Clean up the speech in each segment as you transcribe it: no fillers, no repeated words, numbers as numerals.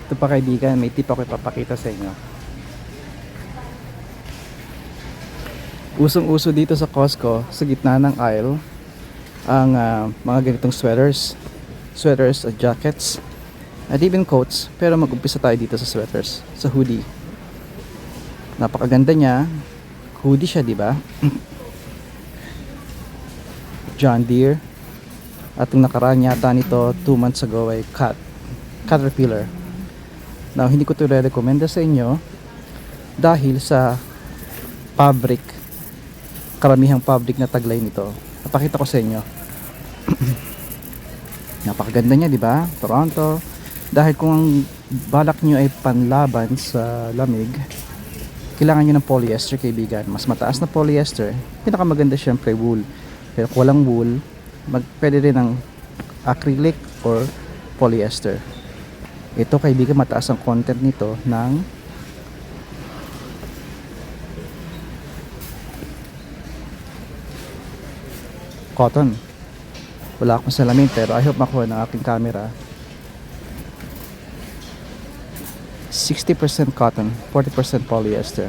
Ito pa kaibigan, may tip ako ipapakita sa inyo. Usong-uso dito sa Costco, sa gitna ng aisle, ang mga ganitong sweaters at jackets, at even coats. Pero mag-umpisa tayo dito sa sweaters, sa hoodie. Napakaganda niya. Hoodie siya, di ba? John Deere. At yung nakaraan yata nito 2 months ago ay Caterpillar. Now, hindi ko ito re-recommenda sa inyo dahil sa fabric, karamihang fabric na taglay nito. Napakita ko sa inyo. Napakaganda niya, di ba? Toronto. Dahil kung ang balak nyo ay panlaban sa lamig, kailangan nyo ng polyester, kaibigan. Mas mataas na polyester. Pinakamaganda syempre wool. Pero kung walang wool, pwede rin ng acrylic or polyester. Ito kaibigan, mataas ang content nito ng cotton. Wala akong salamin pero I hope makuha ng aking camera. 60% cotton, 40% polyester.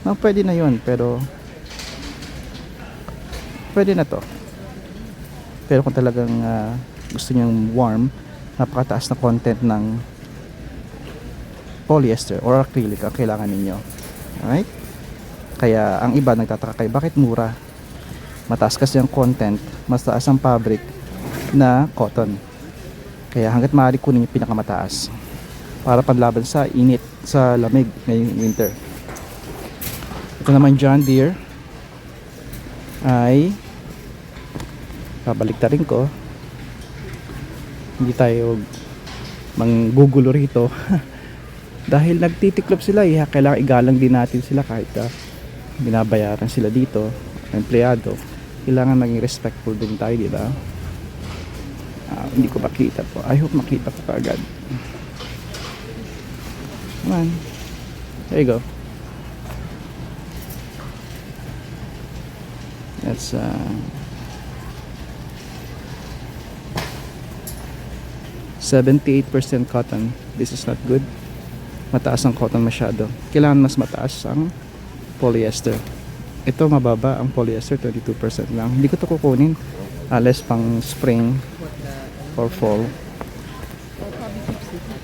No, pwede na yun pero pwede na to. Pero kung talagang gusto nyong warm, napakataas na content ng polyester or acrylic ang kailangan ninyo. Alright? Kaya ang iba nagtataka kayo, bakit mura? Mataas kasi ang content, mas taas ang fabric na cotton. Kaya hanggat maaari kunin yung pinakamataas para panlaban sa init, sa lamig ngayong winter. Ito naman John Deere ay babaliktarin ko. Hindi tayo manggugulo rito. Dahil nagtitiklop sila, kailangan igalang din natin sila kahit binabayaran sila dito, empleyado. Kailangan maging respectful din tayo, di ba? Hindi ko makita po. I hope makita ko kaagad. Come on. There you go. That's 78% cotton. This is not good. Mataas ang cotton masyado. Kailangan mas mataas ang polyester. Ito mababa ang polyester, 22% lang. Hindi ko ito kukunin unless pang spring or fall.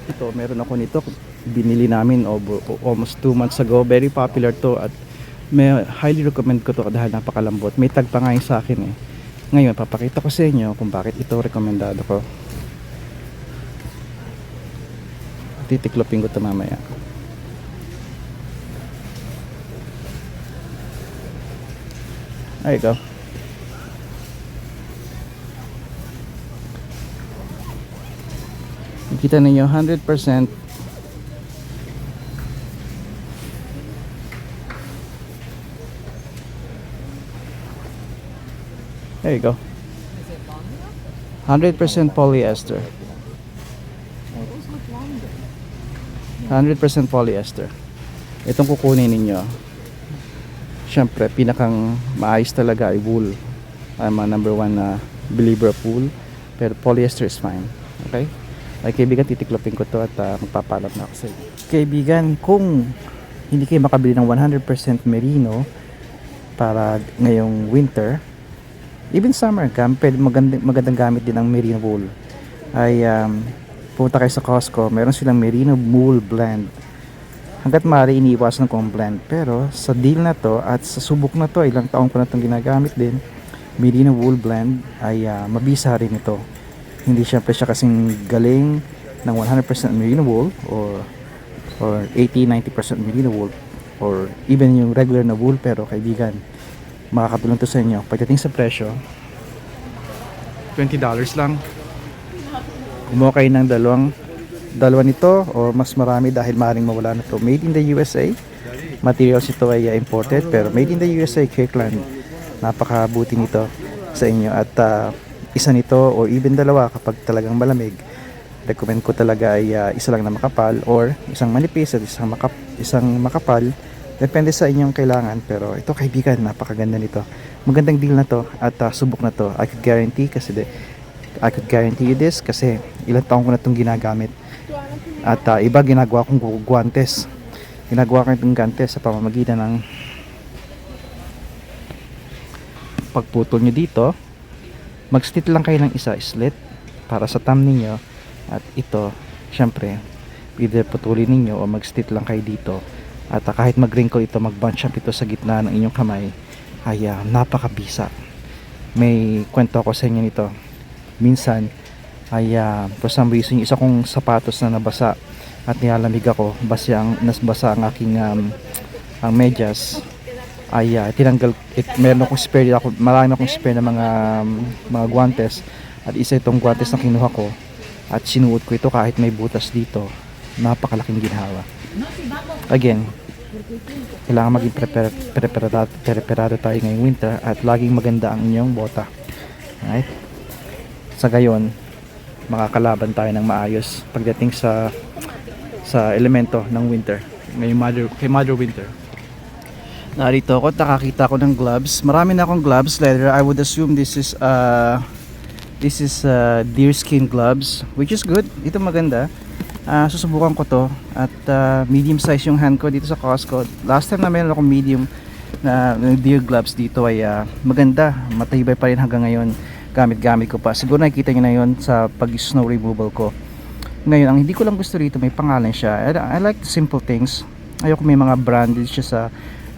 Ito, meron ako nito. Binili namin almost 2 months ago. Very popular to at highly recommend ko to dahil napakalambot. May tag pa nga yun sa akin eh. Ngayon, papakita ko sa inyo kung bakit ito rekomendado ko. Titiklopin ko ito mamaya. There you go. Nakita ninyo 100%. There you go. 100% polyester. 100% polyester. Itong kukunin ninyo, syempre pinakang maayos talaga ay wool. I'm a number 1 na believer of wool, pero polyester is fine. Okay? Ay kaibigan, titiklopin ko to at magpapaalam na ako sa inyo. Kaibigan, kung hindi kayo makabili ng 100% merino para ngayong winter, even summer, pwede magandang gamit din ang merino wool. Ay punta kayo sa Costco, meron silang merino wool blend. Hanggat maaari iniiwasan ko ang blend, pero sa deal na to at sa subok na to, ilang taon ko na itong ginagamit din, merino wool blend ay mabisa rin ito. Hindi syempre siya kasing galing ng 100% merino wool or 80-90% merino wool or even yung regular na wool, pero kaibigan, makakatulong to sa inyo. Pagdating sa presyo, $20 lang. Kumuha kayo ng dalawa nito o mas marami dahil maaaring mawala na to. Made in the USA. Materials ito ay imported pero made in the USA, Kirkland. Napakabuti nito sa inyo. At isa nito o even dalawa kapag talagang malamig, recommend ko talaga ay isa lang na makapal or isang manipis at isang makapal. Depende sa inyong kailangan, pero ito kaibigan, napakaganda nito. Magandang deal na to at subok na to. I could guarantee you this kasi ilang taon ko na itong ginagamit. At iba ginagawa kong guwantes. Ginagawa ko itong guwantes sa pamamagitan ng pagputol nyo dito. Mag-slit lang kayo ng isa slit para sa thumb ninyo. At ito, syempre, either putulin ninyo o mag-slit lang kayo dito. At kahit mag-wrinkle ito, mag-bunch up ito sa gitna ng inyong kamay, ay napakabisa. May kwento ako sa inyo nito. Minsan ay for some reason yung isa kong sapatos na nabasa at nilalamig ako, nasbasa ang aking ang medyas, ay tinanggal. Meron akong spare ako, marami akong spare na mga guantes, at isa itong guantes na kinuha ko at sinuot ko ito kahit may butas dito. Napakalaking ginhawa. Again, kailangan maging preparado tayo ngayong winter at laging maganda ang inyong bota. Alright? Sa gayon, makakalaban tayo ng maayos pagdating sa elemento ng winter. Kay Mother Winter. Narito ako, nakakita ko ng gloves. Marami na akong gloves, leather. I would assume this is deerskin gloves, which is good. Ito maganda. Susubukan ko to at medium size yung hand ko dito sa Costco. Last time na meron akong medium na deer gloves dito ay maganda, matibay pa rin hanggang ngayon. Gamit ko pa. Siguro nakikita nyo na yun sa pag-snow removal ko. Ngayon, ang hindi ko lang gusto rito, may pangalan siya. I like the simple things. Ayoko may mga branded siya sa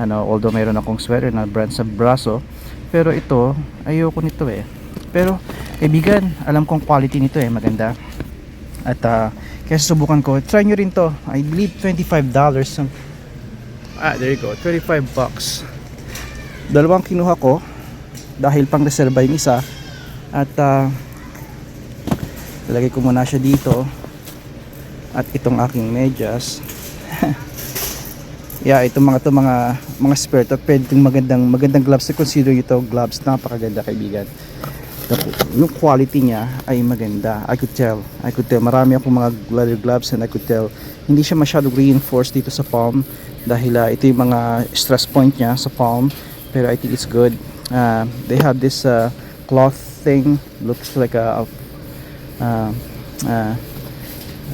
although mayroon akong sweater na brand sa braso, pero ito ayoko nito Pero kaibigan, alam kong quality nito maganda. At kaya susubukan ko. Try nyo rin to. I believe $25. There you go, $25. Dalawang kinuha ko dahil pang reserva yung isa. At ilagay ko muna siya dito. At itong aking medyas. Itong mga spare to, pwede itong magandang gloves. Consider ito gloves, napakaganda kaibigan. Yung quality niya ay maganda. I could tell marami akong mga leather gloves, and I could tell hindi siya masyadong reinforced dito sa palm dahil ito yung mga stress point niya sa palm, pero I think it's good. They have this cloth thing, looks like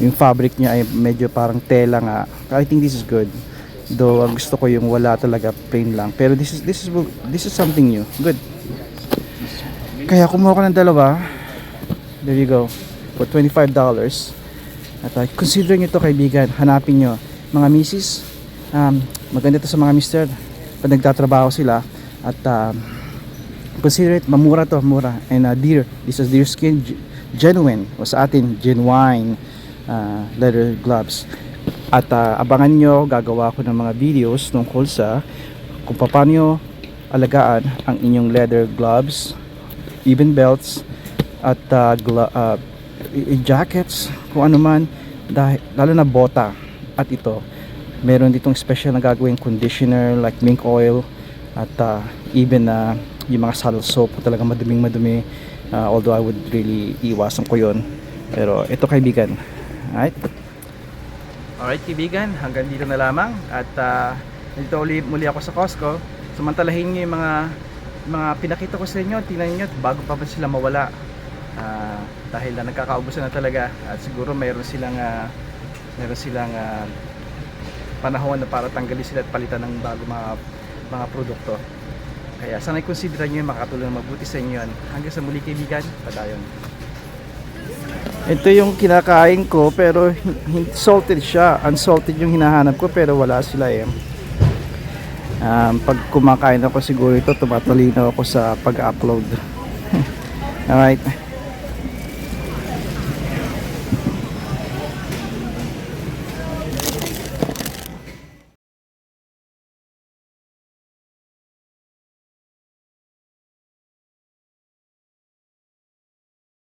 yung fabric niya ay medyo parang tela nga. I think this is good, though ang gusto ko yung wala talaga, plain lang, pero this is something new, good. Kaya kumuha ko ng dalawa. There you go, for $25. At consider nyo to kaibigan, hanapin nyo mga misis. Maganda to sa mga mister pag nagtatrabaho sila. At consider it, mura. And this is deerskin, genuine, o sa atin genuine leather gloves. At abangan nyo, gagawa ko ng mga videos tungkol sa kung paano nyo alagaan ang inyong leather gloves, even belts, at jackets, kung ano man, dahil, lalo na bota. At ito, meron ditong special na gagawing conditioner like mink oil, at even yung mga saddle soap, talaga madumi, although I would really iwasan ko yon. Pero ito kaibigan, alright kaibigan, hanggang dito na lamang. At dito muli ako sa Costco. Samantalahin nyo yung mga pinakita ko sa inyo. Tingnan nyo bago pa ba sila mawala, dahil nagkakaubusan na talaga. At siguro meron silang panahon na para tanggalin sila at palitan ng bago mga produkto. Kaya sana i-consider nyo yung makakatulong mabuti sa inyo yan. Hanggang sa muli kaibigan, padayon. Ito yung kinakain ko, pero salted siya. Unsalted yung hinahanap ko, pero wala sila pag kumakain ako siguro ito, tumatalino ako sa pag-upload. Alright.